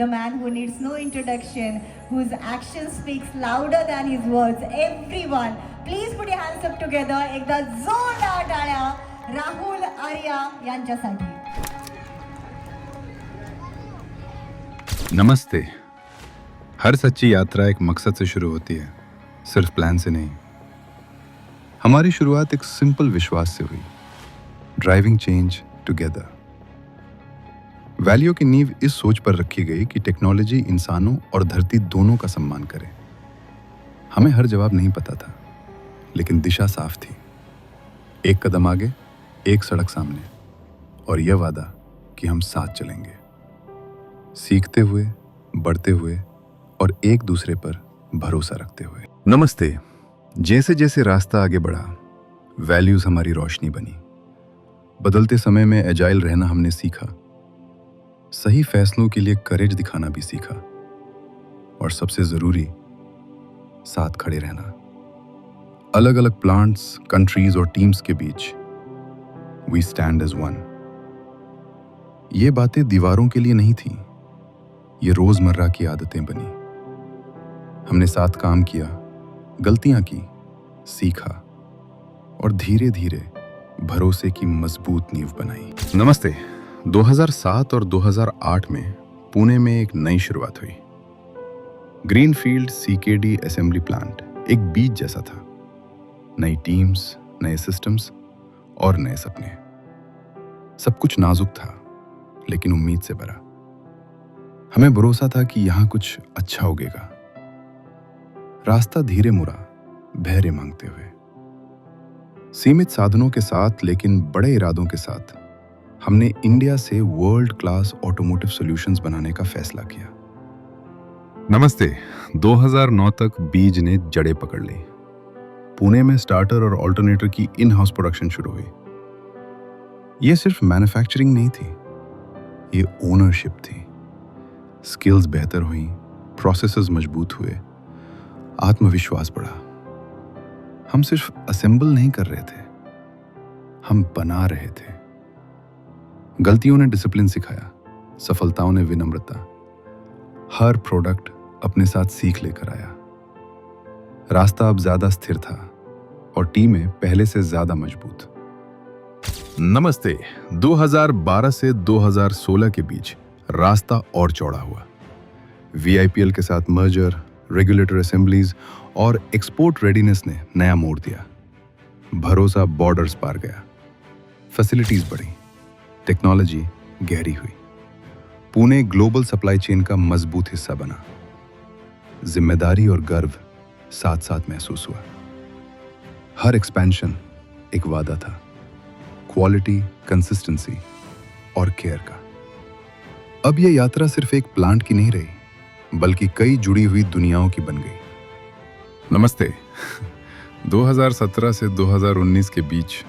The man who needs no introduction, whose action speaks louder than his words. Everyone, please put your hands up together. एकदा जोरदार टाळ्या राहुल आर्या यांच्यासाठी. नमस्ते। हर सच्ची यात्रा एक मकसद से शुरू होती है, सिर्फ प्लान से नहीं। हमारी शुरुआत एक सिंपल विश्वास से हुई, ड्राइविंग चेंज टुगेदर। वैल्यू की नींव इस सोच पर रखी गई कि टेक्नोलॉजी इंसानों और धरती दोनों का सम्मान करे। हमें हर जवाब नहीं पता था, लेकिन दिशा साफ थी। एक कदम आगे, एक सड़क सामने, और यह वादा कि हम साथ चलेंगे, सीखते हुए, बढ़ते हुए और एक दूसरे पर भरोसा रखते हुए। नमस्ते। जैसे जैसे रास्ता आगे बढ़ा, वैल्यूज हमारी रोशनी बनी। बदलते समय में एजाइल रहना हमने सीखा, सही फैसलों के लिए करेज दिखाना भी सीखा, और सबसे जरूरी, साथ खड़े रहना। अलग अलग प्लांट्स, कंट्रीज और टीम्स के बीच वी स्टैंड एज वन। ये बातें दीवारों के लिए नहीं थी, ये रोजमर्रा की आदतें बनी। हमने साथ काम किया, गलतियां की, सीखा, और धीरे धीरे भरोसे की मजबूत नींव बनाई। नमस्ते। 2007 और 2008 में पुणे में एक नई शुरुआत हुई। ग्रीनफील्ड सीकेडी असेंबली प्लांट एक बीज जैसा था। नई टीम्स, नए सिस्टम्स और नए सपने। सब कुछ नाजुक था, लेकिन उम्मीद से भरा। हमें भरोसा था कि यहां कुछ अच्छा उगेगा। रास्ता धीरे मुड़ा, धैर्य मांगते हुए। सीमित साधनों के साथ, लेकिन बड़े इरादों के साथ, हमने इंडिया से वर्ल्ड क्लास ऑटोमोटिव सॉल्यूशंस बनाने का फैसला किया। नमस्ते। 2009 तक बीज ने जड़ें पकड़ ली। पुणे में स्टार्टर और ऑल्टरनेटर की इन हाउस प्रोडक्शन शुरू हुई। यह सिर्फ मैन्युफैक्चरिंग नहीं थी, ये ओनरशिप थी। स्किल्स बेहतर हुई, प्रोसेसेस मजबूत हुए, आत्मविश्वास बढ़ा। हम सिर्फ असेंबल नहीं कर रहे थे, हम बना रहे थे। गलतियों ने डिसिप्लिन सिखाया, सफलताओं ने विनम्रता। हर प्रोडक्ट अपने साथ सीख लेकर आया। रास्ता अब ज्यादा स्थिर था और टीमें पहले से ज्यादा मजबूत। नमस्ते। 2012 से 2016 के बीच रास्ता और चौड़ा हुआ। वीआईपीएल के साथ मर्जर, रेगुलेटर असेंबलीज और एक्सपोर्ट रेडीनेस ने नया मोड़ दिया। भरोसा बॉर्डर्स पार गया, फैसिलिटीज बढ़ी, टेक्नोलॉजी गहरी हुई। पुणे ग्लोबल सप्लाई चेन का मजबूत हिस्सा बना। जिम्मेदारी और गर्व साथ साथ महसूस हुआ। हर एक्सपेंशन एक वादा था, क्वालिटी, कंसिस्टेंसी और केयर का। अब यह यात्रा सिर्फ एक प्लांट की नहीं रही, बल्कि कई जुड़ी हुई दुनियाओं की बन गई। नमस्ते। 2017 से 2019 के बीच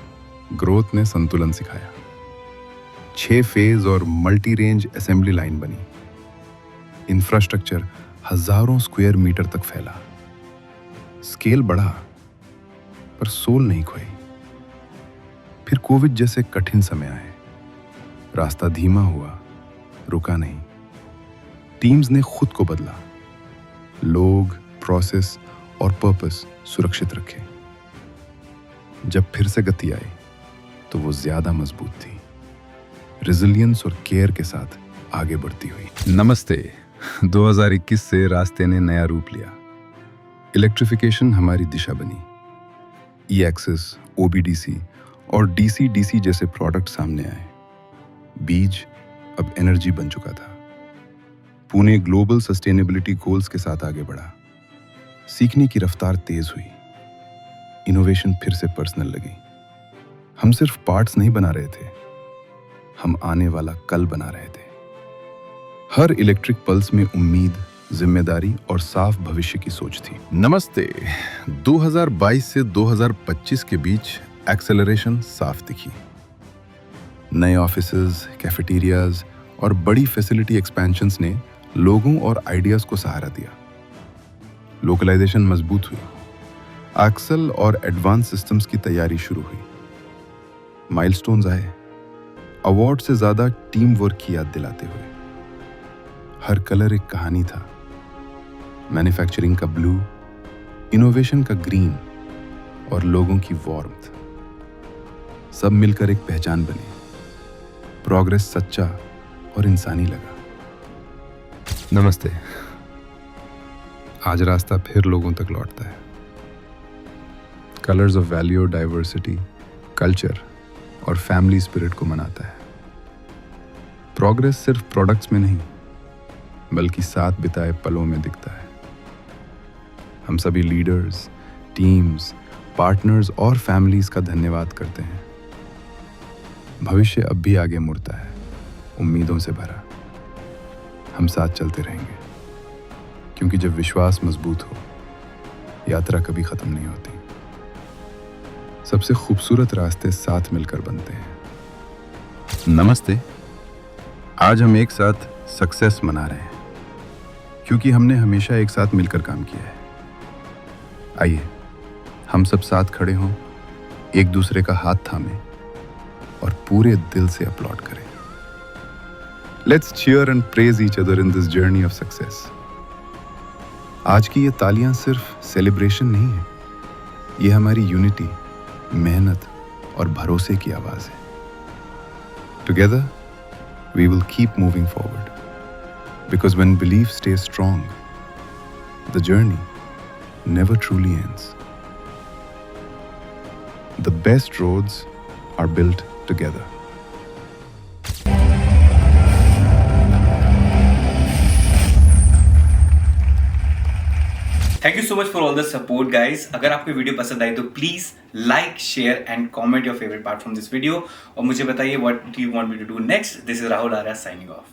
ग्रोथ ने संतुलन सिखाया। 6 फेज और मल्टी रेंज असेंबली लाइन बनी। इंफ्रास्ट्रक्चर हजारों स्क्वायर मीटर तक फैला। स्केल बढ़ा, पर सोल नहीं खोई। फिर कोविड जैसे कठिन समय आए। रास्ता धीमा हुआ, रुका नहीं। टीम्स ने खुद को बदला, लोग, प्रोसेस और पर्पस सुरक्षित रखे। जब फिर से गति आई, तो वो ज्यादा मजबूत थी, रेजिलियंस और केयर के साथ आगे बढ़ती हुई। नमस्ते। 2021 से रास्ते ने नया रूप लिया। इलेक्ट्रिफिकेशन हमारी दिशा बनी। ई-एक्सेस, ओबीडीसी और डीसी-डीसी जैसे प्रोडक्ट सामने आए। बीज अब एनर्जी बन चुका था। पुणे ग्लोबल सस्टेनेबिलिटी गोल्स के साथ आगे बढ़ा। सीखने की रफ्तार तेज हुई। इनोवेशन फिर से पर्सनल लगी। हम सिर्फ पार्ट्स नहीं बना रहे थे, हम आने वाला कल बना रहे थे। हर इलेक्ट्रिक पल्स में उम्मीद, जिम्मेदारी और साफ भविष्य की सोच थी। नमस्ते। 2022 से 2025 के बीच एक्सेलरेशन साफ दिखी। नए ऑफिसेज, कैफेटेरियाज और बड़ी फैसिलिटी एक्सपेंशंस ने लोगों और आइडियाज को सहारा दिया। लोकलाइजेशन मजबूत हुई। एक्सेल और एडवांस सिस्टम्स की तैयारी शुरू हुई। माइलस्टोन्स आए, अवार्ड से ज्यादा टीम वर्क की याद दिलाते हुए। हर कलर एक कहानी था। मैन्युफैक्चरिंग का ब्लू, इनोवेशन का ग्रीन और लोगों की वार्मथ, सब मिलकर एक पहचान बनी। प्रोग्रेस सच्चा और इंसानी लगा। नमस्ते। आज रास्ता फिर लोगों तक लौटता है। Colours of value, diversity, culture और फैमिली स्पिरिट को मनाता है। प्रोग्रेस सिर्फ प्रोडक्ट्स में नहीं, बल्कि साथ बिताए पलों में दिखता है। हम सभी लीडर्स, टीम्स, पार्टनर्स और फैमिलीज का धन्यवाद करते हैं। भविष्य अब भी आगे मुड़ता है, उम्मीदों से भरा। हम साथ चलते रहेंगे, क्योंकि जब विश्वास मजबूत हो, यात्रा कभी खत्म नहीं होती। सबसे खूबसूरत रास्ते साथ मिलकर बनते हैं। नमस्ते। आज हम एक साथ सक्सेस मना रहे हैं, क्योंकि हमने हमेशा एक साथ मिलकर काम किया है। आइए हम सब साथ खड़े हों, एक दूसरे का हाथ थामें और पूरे दिल से अपलॉड करें। Let's cheer and praise each other in this journey of success. आज की ये तालियां सिर्फ सेलिब्रेशन नहीं है, ये हमारी यूनिटी, मेहनत और भरोसे की आवाज है। Together, we will keep moving forward. Because when belief stays strong, the journey never truly ends. The best roads are built together. Thank you so much for all the support guys. अगर आपको video पसंद आई तो please like, share and comment your favourite part from this video और मुझे बताइए what do you want me to do next. This is Rahul Arya signing of.